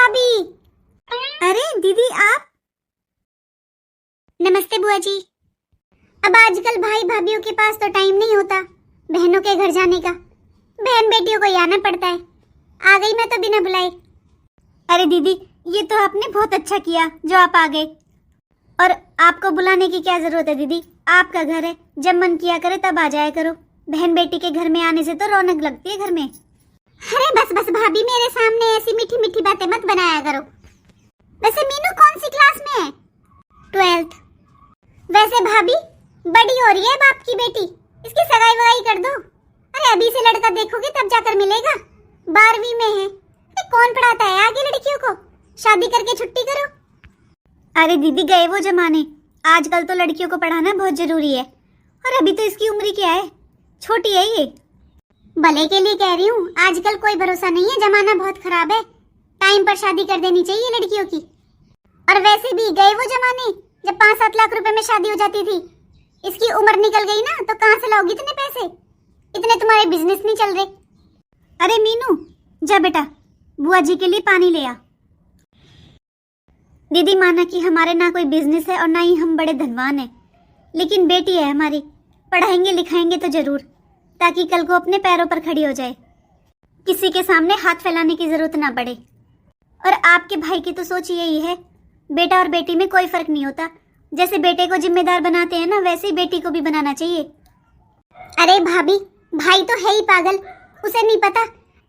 भाभी। अरे दीदी आप। नमस्ते बुआ जी। अब आजकल भाई भाभीियों के पास तो टाइम नहीं होता बहनों के घर जाने का। बहन बेटियों को ही आना पड़ता है। आ गई मैं तो बिना बुलाए। अरे दीदी ये तो आपने बहुत अच्छा किया जो आप आ गए। और आपको बुलाने की क्या जरूरत है दीदी, आपका घर है, जब मन किया करे तब आ जाया करो। बहन बेटी के घर में आने से तो रौनक लगती है घर में। अरे बस बस भाभी, मेरे सामने ऐसी मीठी मीठी बातें मत बनाया करो। वैसे मीनू कौन सी क्लास में है? 12th। वैसे भाभी बड़ी हो रही है बाप की बेटी, इसकी सगाई वगाई कर दो। अरे अभी से लड़का देखोगे तब जाकर मिलेगा। 12वीं में है। कौन पढ़ाता है आगे लड़कियों को? शादी करके छुट्टी करो। अरे दीदी गए वो जमाने, आजकल तो लड़कियों को पढ़ाना बहुत जरूरी है। और अभी तो इसकी उम्र क्या है, छोटी है ये। भले के लिए कह रही हूँ, आजकल कोई भरोसा नहीं है, जमाना बहुत खराब है। टाइम पर शादी कर देनी चाहिए लड़कियों की। और वैसे भी गए वो जमाने जब 5-7 लाख रुपए में शादी हो जाती थी। इसकी उम्र निकल गई ना तो कहाँ से लाओगी इतने पैसे? इतने तुम्हारे बिजनेस नहीं चल रहे। अरे मीनू जा बेटा, बुआ जी के लिए पानी ले आ। दीदी माना कि हमारे ना कोई बिजनेस है और ना ही हम बड़े धनवान हैं, लेकिन बेटी है हमारी, पढ़ाएंगे लिखाएंगे तो जरूर, ताकि कल को अपने पैरों पर खड़ी हो जाए, किसी के सामने हाथ फैलाने की जरूरत ना पड़े। और आपके भाई की तो सोच यही है, बेटा और बेटी में कोई फर्क नहीं होता। जैसे बेटे को जिम्मेदार बनाते हैं ना, वैसे ही बेटी को भी बनाना चाहिए। अरे भाभी, भाई तो है ही पागल, उसे नहीं पता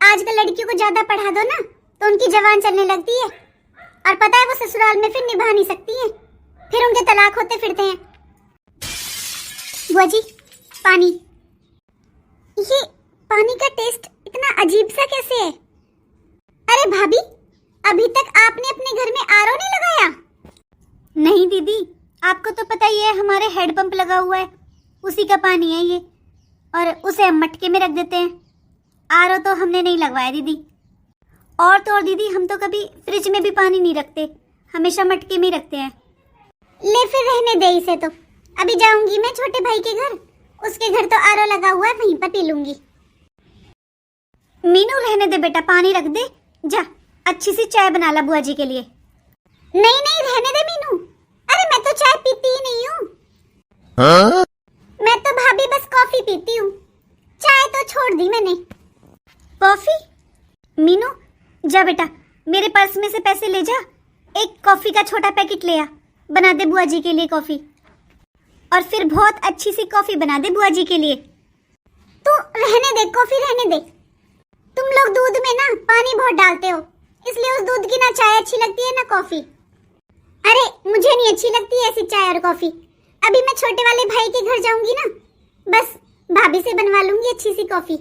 आजकल लड़कियों को ज्यादा पढ़ा दो ना तो उनकी जवान चलने लगती है। और पता है वो ससुराल में फिर निभा नहीं सकती हैं, फिर उनके तलाक होते फिरते हैं। बुआ जी पानी। ये पानी का टेस्ट इतना अजीब सा कैसे है? अरे भाभी अभी तक आपने अपने घर में आरओ नहीं लगाया? नहीं दीदी, आपको तो पता ही है हमारे हैंडपंप लगा हुआ है, उसी का पानी है ये, और उसे हम मटके में रख देते हैं। आरओ तो हमने नहीं लगवाया दीदी। और तो और दीदी, हम तो कभी फ्रिज में भी पानी नहीं रखते, हमेशा मटके में रखते हैं। ले फिर रहने दे इसे तो। अभी जाऊंगी मैं छोटे भाई के घर, उसके घर तो आरओ लगा हुआ है, वहीं पर पी लूंगी। मीनू रहने दे बेटा, पानी रख दे, जा अच्छी सी चाय बना ला बुआ जी के लिए। नहीं नहीं रहने दे मीनू। अरे मैं तो चाय पीती ही नहीं हूँ। हाँ? मैं तो भाभी बस कॉफी पीती हूँ, चाय तो छोड़ दी मैंने। कॉफी? मीनू जा बेटा, मेरे पर्स में से पैसे ले जा, एक कॉफी का छोटा पैकेट ले आ, बना दे बुआ जी के लिए कॉफी। और फिर बहुत अच्छी सी कॉफी बना दे बुआ जी के लिए। तू रहने दे, कॉफी रहने दे। तुम लोग दूध में ना पानी बहुत डालते हो, इसलिए उस दूध की ना चाय अच्छी लगती है ना कॉफी। अरे मुझे नहीं अच्छी लगती ऐसी चाय और कॉफी। अभी मैं छोटे वाले भाई के घर जाऊंगी ना, बस भाभी से बनवा लूंगी अच्छी सी कॉफी।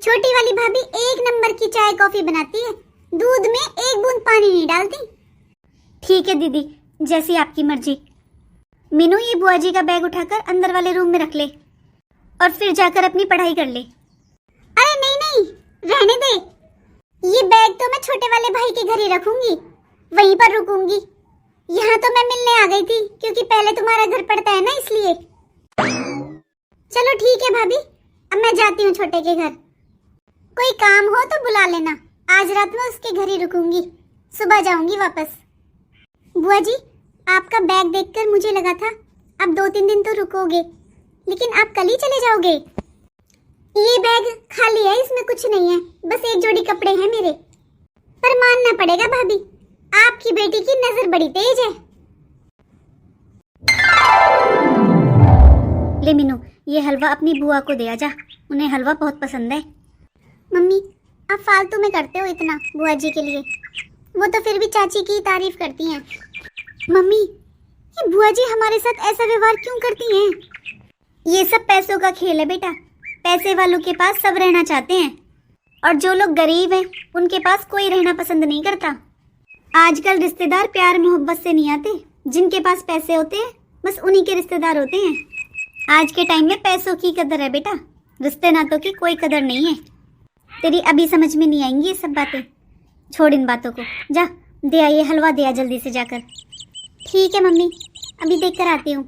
छोटी वाली भाभी एक नंबर की चाय कॉफी बनाती है, दूध में एक बूंद पानी नहीं डालती। ठीक है दीदी, जैसी आपकी मर्जी। मीनू ये बुआ जी का बैग उठाकर अंदर वाले रूम में रख ले और फिर जाकर अपनी पढ़ाई कर ले। अरे नहीं नहीं रहने दे, ये बैग तो मैं छोटे वाले भाई के घर ही रखूंगी, वहीं पर रुकूंगी। यहाँ तो मैं मिलने आ गई थी क्योंकि पहले तुम्हारा घर पड़ता है ना, इसलिए। चलो ठीक है भाभी, अब मैं जाती हूँ छोटे के घर। कोई काम हो तो बुला लेना, आज रात में उसके घर ही रुकूंगी, सुबह जाऊंगी वापस। बुआ जी आपका बैग देखकर मुझे लगा था आप 2-3 दिन तो रुकोगे, लेकिन आप कल ही चले जाओगे। ये बैग खाली है, इसमें कुछ नहीं है, बस एक जोड़ी कपड़े हैं मेरे। पर मानना पड़ेगा भाभी, आपकी बेटी की नजर बड़ी तेज है। ले मीनू, ये हलवा अपनी बुआ को दे आजा, उन्हें हलवा बहुत पसंद है। मम्मी आप फालतू में करते हो इतना बुआ जी के लिए, वो तो फिर भी चाची की तारीफ करती हैं। मम्मी ये बुआ जी हमारे साथ ऐसा व्यवहार क्यों करती हैं? ये सब पैसों का खेल है बेटा, पैसे वालों के पास सब रहना चाहते हैं, और जो लोग गरीब हैं उनके पास कोई रहना पसंद नहीं करता। आजकल रिश्तेदार प्यार मोहब्बत से नहीं आते, जिनके पास पैसे होते हैं बस उन्हीं के रिश्तेदार होते हैं। आज के टाइम में पैसों की कदर है बेटा, रिश्ते नातों की कोई कदर नहीं है। तेरी अभी समझ में नहीं आएंगी ये सब बातें, छोड़ इन बातों को, जा दे आ ये हलवा, दे आ जल्दी से जाकर। ठीक है मम्मी, अभी देख कर आती हूँ।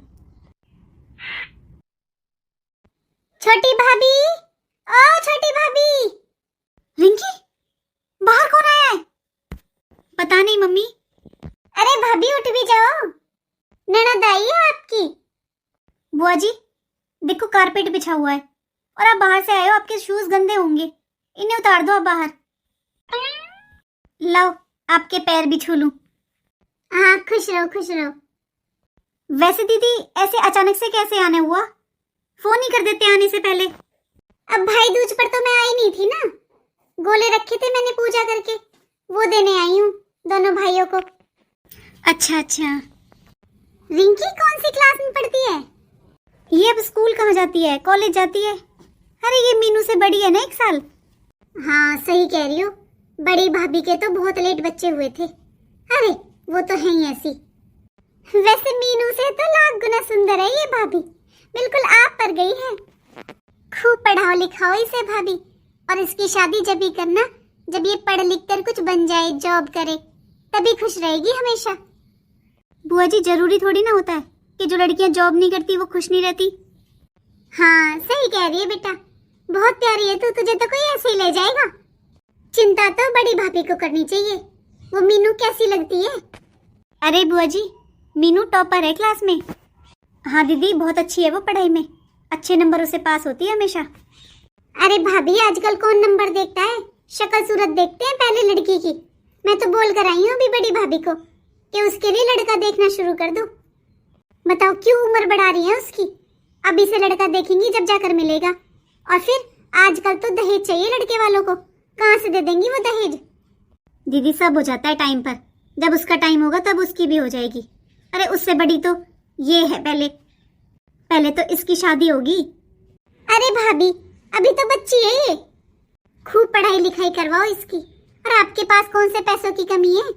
छोटी भाभी, ओ छोटी भाभी। रिंकी बाहर कौन आया है? पता नहीं मम्मी। अरे भाभी उठ भी जाओ, ननद आई है आपकी। बुआ जी देखो कारपेट बिछा हुआ है और आप बाहर से आए हो, आपके शूज गंदे होंगे, इन्हें उतार दो आप बाहर। लाओ आपके पैर भी छू लूं। हाँ खुश रहो खुश रहो। वैसे दीदी ऐसे अचानक से कैसे आने हुआ, फोन ही कर देते आने से पहले। अब भाई दूज पर तो मैं आई नहीं थी ना, गोले रखे थे मैंने पूजा करके, वो देने आई हूँ दोनों भाइयों को। अच्छा अच्छा। रिंकी कौन सी क्लास में पढ़ती है? ये अब स्कूल कहाँ जाती है, कॉलेज जाती है। अरे ये मीनू से बड़ी है ना 1 साल। हाँ सही कह रही हो, बड़ी भाभी के तो बहुत लेट बच्चे हुए थे। अरे वो तो है ही ऐसी। वैसे मीनू से तो लाख गुना सुंदर है ये भाभी, बिल्कुल आप पर गई है। खूब पढ़ाओ लिखाओ इसे भाभी, और इसकी शादी जब भी करना जब ये पढ़ लिख कर कुछ बन जाए, जॉब करे, तभी खुश रहेगी हमेशा। बुआ जी जरूरी थोड़ी ना होता है कि जो लड़कियां जॉब नहीं करती वो खुश नहीं रहती। हाँ सही कह रही है बेटा, बहुत प्यारी है तू, तुझे तो कोई ऐसे ही ले जाएगा। चिंता तो बड़ी भाभी को करनी चाहिए। वो मीनू कैसी लगती है? अरे बुआ जी मीनू टॉपर है क्लास में। हाँ दीदी बहुत अच्छी है वो पढ़ाई में, अच्छे नंबरों से पास होती है हमेशा। अरे भाभी आजकल कौन नंबर देखता है, शक्ल सूरत देखते हैं पहले लड़की की। मैं तो बोल कर आई हूँ अभी बड़ी भाभी को कि उसके लिए लड़का देखना शुरू कर दो। बताओ क्यों उम्र बढ़ा रही है उसकी, अभी से लड़का देखेंगी जब जाकर मिलेगा। और फिर आजकल तो दहेज चाहिए लड़के वालों को, कहाँ से दे देंगी वो दहेज? दीदी सब हो जाता है टाइम पर, जब उसका टाइम होगा तब उसकी भी हो जाएगी। अरे उससे बड़ी तो ये है, पहले तो इसकी शादी होगी। अरे भाभी अभी तो बच्ची है ये, खूब पढ़ाई लिखाई करवाओ इसकी। और आपके पास कौन से पैसों की कमी है,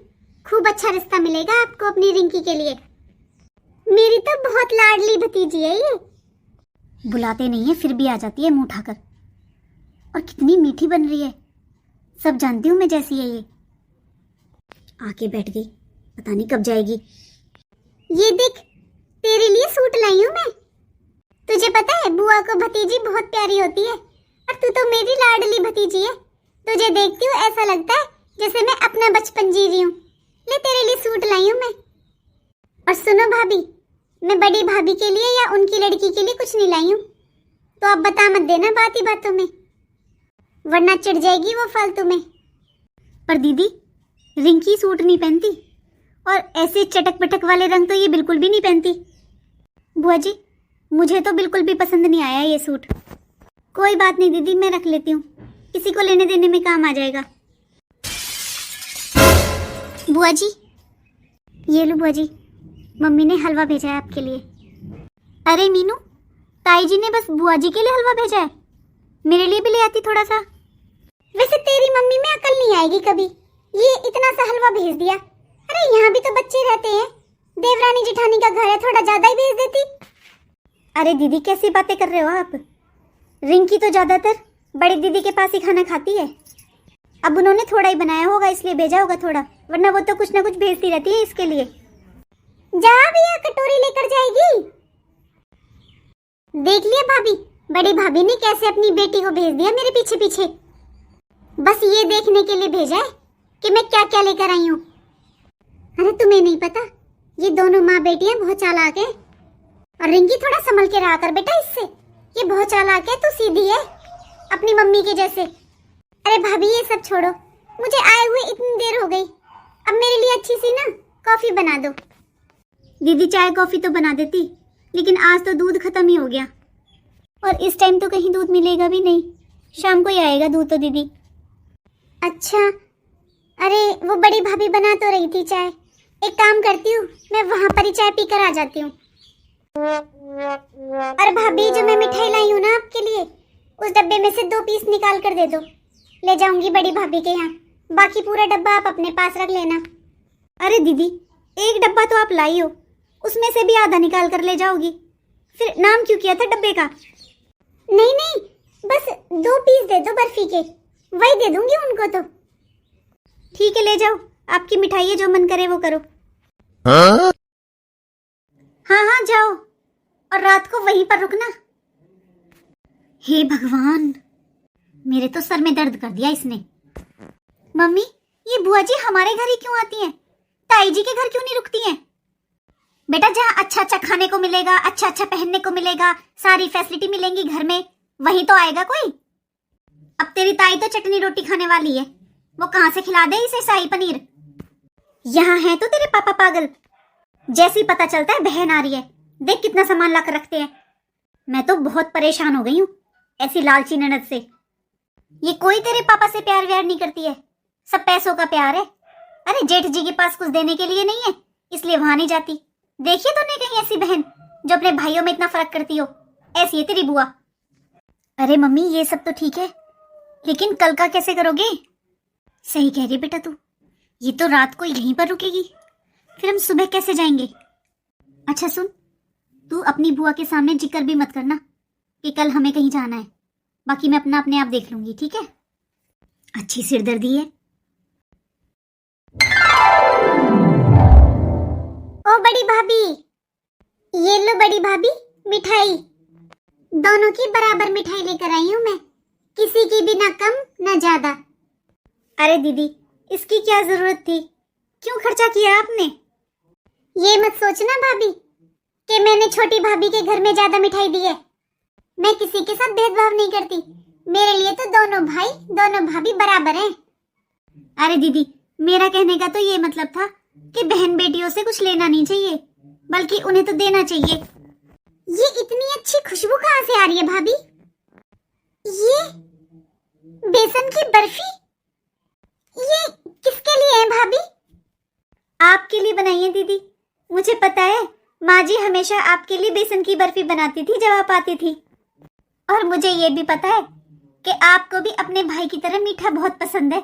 खूब अच्छा रिश्ता मिलेगा आपको अपनी रिंकी के लिए। मेरी तो बहुत लाडली भतीजी है ये। बुलाते नहीं है फिर भी आ जाती है मुंह उठाकर, और कितनी मीठी बन रही है, सब जानती हूँ मैं जैसी है ये। आके बैठ गई, पता नहीं कब जाएगी। ये देख तेरे लिए सूट लाई हूँ मैं। तुझे पता है बुआ को भतीजी बहुत प्यारी होती है, और तू तो मेरी लाडली भतीजी है। तुझे देखती हूँ ऐसा लगता है जैसे मैं अपना बचपन जी रही हूँ। ले तेरे लिए सूट लाई हूँ मैं। और सुनो भाभी, मैं बड़ी भाभी के लिए या उनकी लड़की के लिए कुछ नहीं लाई हूँ, तो आप बता मत देना बात ही बातों में, वरना चिढ़ जाएगी वो फालतू में। पर दीदी रिंकी सूट नहीं पहनती, और ऐसे चटक पटक वाले रंग तो ये बिल्कुल भी नहीं पहनती। बुआ जी मुझे तो बिल्कुल भी पसंद नहीं आया ये सूट। कोई बात नहीं दीदी मैं रख लेती हूँ, किसी को लेने देने में काम आ जाएगा। बुआ जी ये लो बुआ जी, मम्मी ने हलवा भेजा है आपके लिए। अरे मीनू ताई जी ने बस बुआ जी के लिए हलवा भेजा है, मेरे लिए भी ले आती थोड़ा सा। वैसे तेरी मम्मी में अकल नहीं आएगी कभी, ये इतना सा हलवा भेज दिया। अरे यहाँ भी तो बच्चे रहते हैं, देवरानी जेठानी का घर है, थोड़ा ज्यादा ही भेज देती। अरे दीदी कैसी बातें कर रहे हो आप, रिंकी तो ज्यादातर बड़ी दीदी के पास ही खाना खाती है। अब उन्होंने थोड़ा ही बनाया होगा इसलिए भेजा होगा थोड़ा, वरना वो तो कुछ ना कुछ भेजती रहती है इसके लिए। जा भैया कटोरी लेकर जाएगी। देख लिया भाभी, बड़ी भाभी ने कैसे अपनी बेटी को भेज दिया मेरे पीछे पीछे, बस ये देखने के लिए भेजा है कि मैं क्या क्या लेकर आई हूँ। अरे तुम्हें नहीं पता ये दोनों माँ बेटियां बहुत चालाक है, और रिंकी थोड़ा संभल के रहा कर बेटा इससे, ये बहुत चालाक है, तू सीधी है अपनी मम्मी के जैसे। अरे भाभी ये सब छोड़ो, मुझे आए हुए इतनी देर हो गई, अब मेरे लिए अच्छी सी ना कॉफी बना दो। दीदी चाय कॉफी तो बना देती, लेकिन आज तो दूध खत्म ही हो गया, और इस टाइम तो कहीं दूध मिलेगा भी नहीं, शाम को ही आएगा दूध तो दीदी। अच्छा अरे वो बड़ी भाभी बना तो रही थी चाय, एक काम करती हूँ मैं वहां पर ही चाय पीकर आ जाती हूँ। अरे भाभी जो मैं मिठाई लाई हूँ ना आपके लिए, उस डब्बे में से 2 पीस निकाल कर दे दो, ले जाऊंगी बड़ी भाभी के यहाँ, बाकी पूरा डब्बा आप अपने पास रख लेना। अरे दीदी एक डब्बा तो आप लाई हो, उसमें से भी आधा निकाल कर ले जाओगी, फिर नाम क्यों किया था डब्बे का? नहीं नहीं बस 2 पीस दे दो बर्फी के, वही दे दूंगी उनको तो। ठीक है ले जाओ, आपकी मिठाई है, जो मन करे वो करो। हाँ हाँ जाओ, और रात को वहीं पर रुकना। हे भगवान मेरे तो सर में दर्द कर दिया इसने। मम्मी ये बुआ जी हमारे घर ही क्यों आती हैं? ताई जी के घर क्यों नहीं रुकती हैं? बेटा जहाँ अच्छा अच्छा खाने को मिलेगा, अच्छा अच्छा पहनने को मिलेगा, सारी फैसिलिटी मिलेंगी घर में, वहीं तो आएगा कोई। अब तेरी ताई तो चटनी रोटी खाने वाली है, वो कहाँ से खिला दे इसे शाही पनीर। यहाँ है तो तेरे पापा पागल, जैसे ही पता चलता है बहन आ रही है, देख कितना सामान लाकर रखते हैं। मैं तो बहुत परेशान हो गई हूँ ऐसी लालची ननद से। ये कोई तेरे पापा से प्यार व्यार नहीं करती है, सब पैसों का प्यार है। अरे जेठ जी के पास कुछ देने के लिए नहीं है, इसलिए वहां नहीं जाती। देखिए तूने कहीं ऐसी बहन जो अपने भाइयों में इतना फर्क करती हो? ऐसी है तेरी बुआ। अरे मम्मी ये सब तो ठीक है, लेकिन कल का कैसे करोगे? सही कह रही बेटा तू, ये तो रात को यहीं पर रुकेगी, फिर हम सुबह कैसे जाएंगे? अच्छा सुन, तू अपनी बुआ के सामने जिक्र भी मत करना कि कल हमें कहीं जाना है, बाकी मैं अपने आप देख लूंगी, ठीक है? अच्छी सिरदर्दी है। ओ बड़ी भाभी, ये लो बड़ी भाभी मिठाई, दोनों की बराबर मिठाई लेकर आई हूँ मैं, किसी की भी ना कम ना ज्यादा। अरे दीदी इसकी क्या जरूरत थी, क्यों खर्चा किया आपने? ये मत सोचना भाभी कि मैंने छोटी भाभी के घर में ज्यादा मिठाई दी है। मैं किसी के साथ भेदभाव नहीं करती, मेरे लिए तो दोनों भाई दोनों भाभी बराबर हैं। अरे दीदी मेरा कहने का तो ये मतलब था कि बहन बेटियों से कुछ लेना नहीं चाहिए, बल्कि उन्हें तो देना चाहिए। ये इतनी अच्छी खुशबू कहाँ से आ रही है भाभी? ये बेसन की बर्फी, ये किसके लिए है भाभी? आपके लिए बनाई है दीदी, मुझे पता है माँ जी हमेशा आपके लिए बेसन की बर्फी बनाती थी जब आप आती थी। और मुझे ये भी पता है कि आपको भी अपने भाई की तरह मीठा बहुत पसंद है।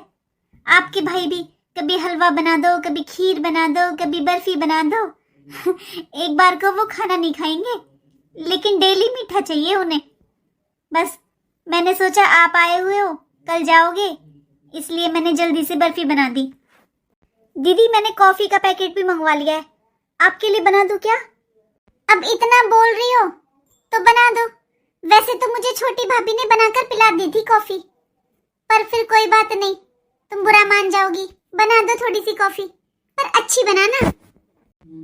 आपके भाई भी कभी हलवा बना दो, कभी खीर बना दो, कभी बर्फी बना दो एक बार को वो खाना नहीं खाएंगे, लेकिन डेली मीठा चाहिए उन्हें। बस मैंने सोचा आप आए हुए हो, कल जाओगे, इसलिए मैंने जल्दी से बर्फी बना दी। दीदी मैंने कॉफी का पैकेट भी मंगवा लिया है, आपके लिए बना दूं क्या? अब इतना बोल रही हो तो बना दो। वैसे तो मुझे छोटी भाभी ने बनाकर पिला दी थी कॉफी, पर फिर कोई बात नहीं, तुम बुरा मान जाओगी। बना दो थोड़ी सी कॉफी, पर अच्छी बनाना।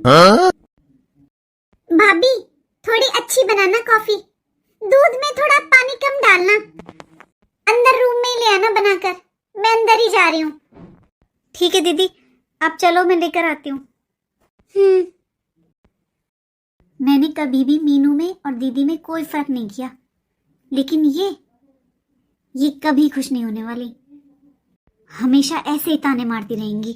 हाँ? भाभी थोड़ी अच्छी बनाना कॉफी, दूध में थोड़ा पानी कम डालना। अंदर रूम में ले आना बनाकर, मैं अंदर ही जा रही हूँ। ठीक है दीदी आप चलो, मैं लेकर आती हूँ। मैंने कभी भी मीनू में और दीदी में कोई फर्क नहीं किया, लेकिन ये कभी खुश नहीं होने वाली, हमेशा ऐसे ही ताने मारती रहेंगी।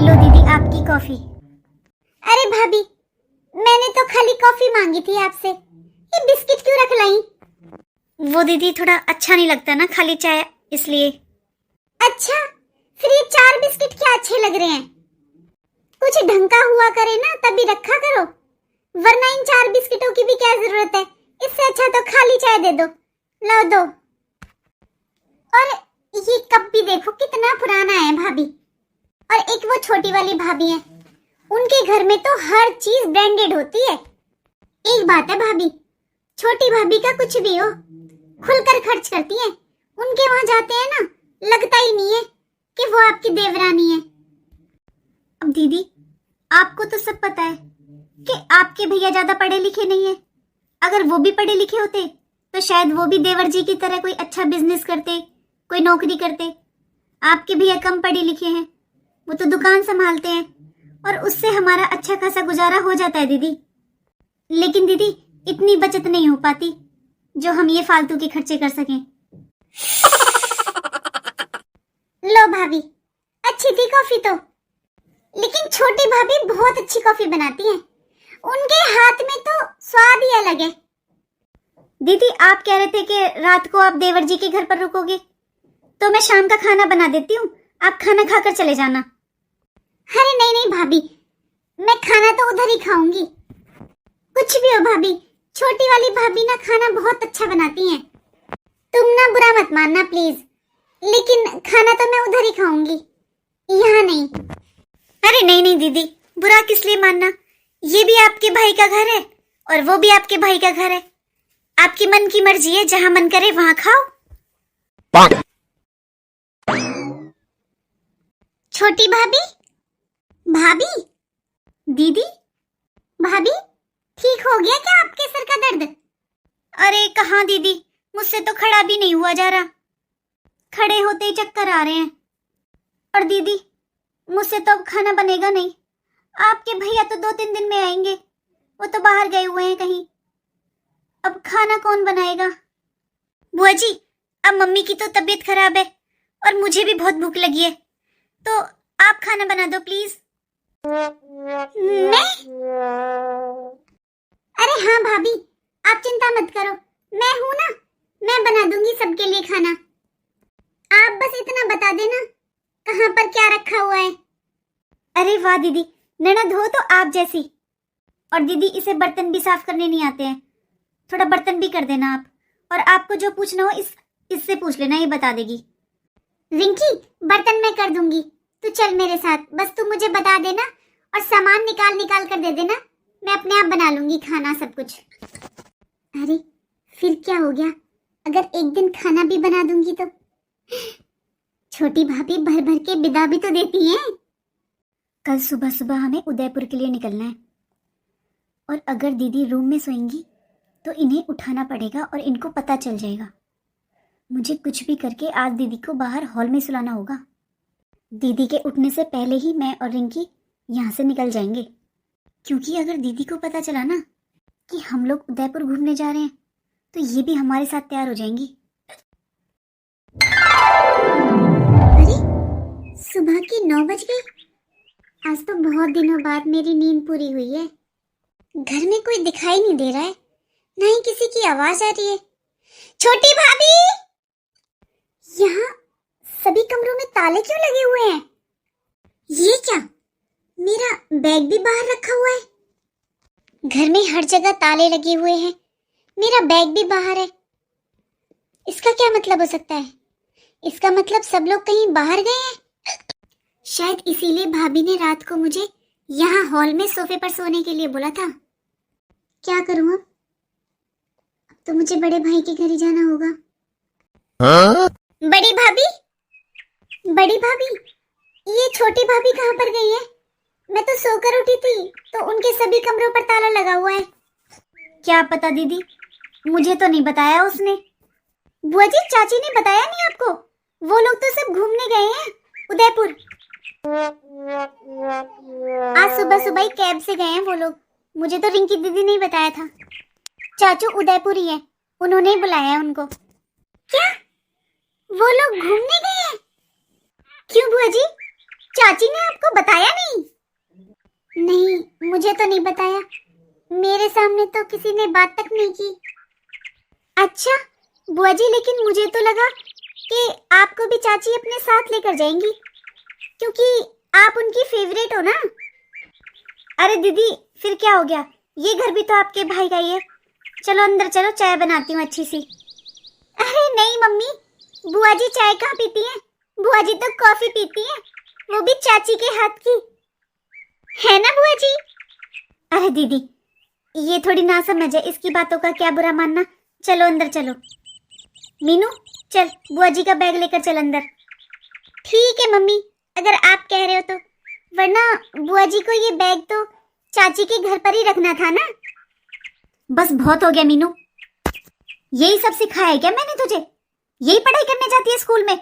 लो दीदी आपकी कॉफी। अरे भाभी मैंने तो खाली कॉफी मांगी थी आपसे, ये बिस्किट क्यों रख लाई? वो दीदी थोड़ा अच्छा नहीं लगता ना खाली चाय, इसलिए। अच्छा फिर ये 4 बिस्किट क्या अच्छे लग रहे हैं? कुछ ढंग का हुआ करे ना तभी रखा करो, वरना इन 4 बिस्किटों की भी क्या जरूरत है? इससे अच्छा तो खाली चाय दे दो। लो दो। और ये कप भी देखो कितना पुराना है भाभी। और एक वो छोटी वाली भाभी है, उनके घर में तो हर चीज ब्रांडेड होती है। एक बात है भाभी, छोटी भाभी का कुछ भी हो खुलकर खर्च करती हैं, उनके वहां जाते हैं ना लगता ही नहीं है कि वो आपकी देवरानी है। अब दीदी आपको तो सब पता है कि आपके भैया ज्यादा पढ़े लिखे नहीं है, अगर वो भी पढ़े लिखे होते तो शायद वो भी देवर जी की तरह कोई अच्छा बिजनेस करते, कोई नौकरी करते। आपके भैया कम पढ़े लिखे हैं, वो तो दुकान संभालते हैं और उससे हमारा अच्छा खासा गुजारा हो जाता है दीदी। लेकिन दीदी इतनी बचत नहीं हो पाती जो हम ये फालतू के खर्चे कर सकें। लो भाभी अच्छी थी कॉफी तो, लेकिन छोटी भाभी बहुत अच्छी कॉफी बनाती हैं, उनके हाथ में तो स्वाद ही अलग है। दीदी आप कह रहे थे कि रात को आप देवर जी के घर पर रुकोगे, तो मैं शाम का खाना बना देती हूँ, आप खाना खाकर चले जाना। अरे नहीं नहीं भाभी, मैं खाना तो उधर ही खाऊंगी। कुछ भी हो भाभी, छोटी वाली भाभी ना खाना बहुत अच्छा बनाती हैं, तुम ना बुरा मत मानना प्लीज, लेकिन खाना तो मैं उधर ही खाऊंगी, यहाँ नहीं। अरे नहीं नहीं दीदी, बुरा किस लिए मानना, ये भी आपके भाई का घर है और वो भी आपके भाई का घर है, आपकी मन की मर्जी है, जहाँ मन करे वहाँ खाओ। छोटी भाभी, भाभी, दीदी, भाभी, ठीक हो गया क्या आपके सर का दर्द? अरे कहाँ दीदी, मुझसे तो खड़ा भी नहीं हुआ जा रहा, खड़े होते ही चक्कर आ रहे हैं। और दीदी, मुझसे तो अब खाना बनेगा नहीं, आपके भैया तो 2-3 दिन में आएंगे, वो तो बाहर गए हुए हैं कहीं, अब खाना कौन बनाएगा? बुआ जी, अब मम्मी की तो तबीयत खराब है और मुझे भी बहुत भूख लगी है, तो आप खाना बना दो प्लीज। मैं? अरे हाँ भाभी, आप चिंता मत करो, मैं हूं ना, मैं बना दूंगी सबके लिए खाना। आप बस इतना बता देना कहाँ पर क्या रखा हुआ है। अरे वाह दीदी, ननद हो तो आप जैसी। और दीदी, इसे बर्तन भी साफ करने नहीं आते हैं, थोड़ा बर्तन भी कर देना आप। और आपको जो पूछना हो इससे पूछ लेना, ये बता देगी। रिंकी, बर्तन मैं कर दूंगी, तू चल मेरे साथ, बस तू मुझे बता देना और सामान निकाल निकाल कर दे देना, मैं अपने आप बना लूंगी खाना सब कुछ। अरे फिर क्या हो गया, अगर एक दिन खाना भी बना दूंगी तो? छोटी भाभी भर भर के विदा भी तो देती हैं। कल सुबह सुबह हमें उदयपुर के लिए निकलना है, और अगर दीदी रूम में सोएंगी तो इन्हें उठाना पड़ेगा और इनको पता चल जाएगा। मुझे कुछ भी करके आज दीदी को बाहर हॉल में सुलाना होगा। दीदी के उठने से पहले ही मैं और रिंकी यहाँ से निकल जाएंगे, क्योंकि अगर दीदी को पता चला ना कि हम लोग उदयपुर घूमने जा रहे हैं तो ये भी हमारे साथ तैयार हो जाएंगी। अरे सुबह के 9 बज गए, आज तो बहुत दिनों बाद मेरी नींद पूरी हुई है। घर में कोई दिखाई नहीं दे रहा है, ना ही किसी की आवाज आ रही है। छोटी भाभी, यहाँ सभी कमरों में ताले क्यों लगे हुए हैं? ये क्या, मेरा बैग भी बाहर रखा हुआ है? घर में हर जगह ताले लगे हुए हैं, मेरा बैग भी बाहर है। इसका क्या मतलब हो सकता है? इसका मतलब सब लोग कहीं बाहर गए हैं। शायद इसीलिए भाभी ने रात को मुझे यहाँ हॉल में सोफे पर सोने के लिए बोला था। क्या करूं अब तो मुझे बड़े भाई के घर ही जाना होगा। बड़ी भाभी, बड़ी भाभी, ये छोटी भाभी कहाँ पर गई है? मैं तो सोकर उठी थी तो उनके सभी कमरों पर ताला लगा हुआ है। क्या पता दीदी, मुझे तो नहीं बताया उसने। बुआ जी, चाची ने बताया नहीं आपको? वो लोग तो सब घूमने गए हैं उदयपुर। आज सुबह सुबह ही कैब से गए हैं वो लोग, मुझे तो रिंकी दीदी ने ही बताया था। चाचू उदयपुर ही है, उन्होंने ही बुलाया है उनको। क्या वो लोग घूमने गए हैं? क्यों बुआ जी, चाची ने आपको बताया नहीं? नहीं, मुझे तो नहीं बताया, मेरे सामने तो किसी ने बात तक नहीं की। अच्छा बुआ जी, लेकिन मुझे तो लगा कि आपको भी चाची अपने साथ लेकर जाएंगी, क्योंकि आप उनकी फेवरेट हो ना। अरे दीदी, फिर क्या हो गया, ये घर भी तो आपके भाई का ही है। चलो अंदर चलो, चाय बनाती हूँ अच्छी सी। अरे नहीं मम्मी, बुआ जी चाय कहाँ पीती हैं? बुआ जी तो कॉफी पीती हैं, वो भी चाची के हाथ की, है ना बुआ जी? अरे दीदी, ये थोड़ी ना समझ है, इसकी बातों का क्या बुरा मानना। चलो अंदर चलो। मीनू चल, बुआ जी का बैग लेकर चल अंदर। ठीक है मम्मी, अगर आप कह रहे हो तो, वरना बुआ जी को ये बैग तो चाची के घर पर ही रखना था ना। बस बहुत हो गया मीनू, यही सब सिखाया है क्या मैंने तुझे? यही पढ़ाई करने जाती है स्कूल में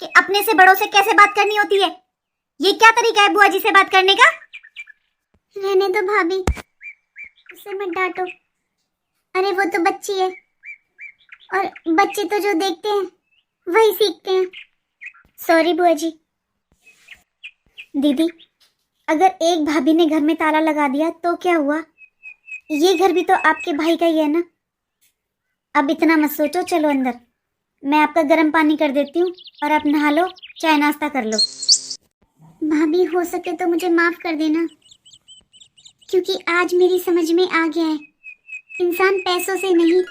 कि अपने से बड़ों से कैसे बात करनी होती है? ये क्या तरीका है बुआ जी से बात करने का? रहने दो भाभी, उसे मत डांटो। अरे वो तो बच्ची है, और बच्चे तो जो देखते हैं वही सीखते हैं। सॉरी बुआ जी। दीदी, अगर एक भाभी ने घर में ताला लगा दिया तो क्या हुआ? ये घर भी तो आपके भाई का ही है ना। अब इतना मत सोचो, चलो अंदर, मैं आपका गर्म पानी कर देती हूँ और आप नहा लो, चाय नाश्ता कर लो। भाभी हो सके तो मुझे माफ कर देना, क्योंकि आज मेरी समझ में आ गया है, इंसान पैसों से नहीं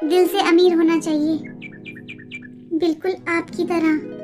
दिल से अमीर होना चाहिए, बिल्कुल आपकी तरह।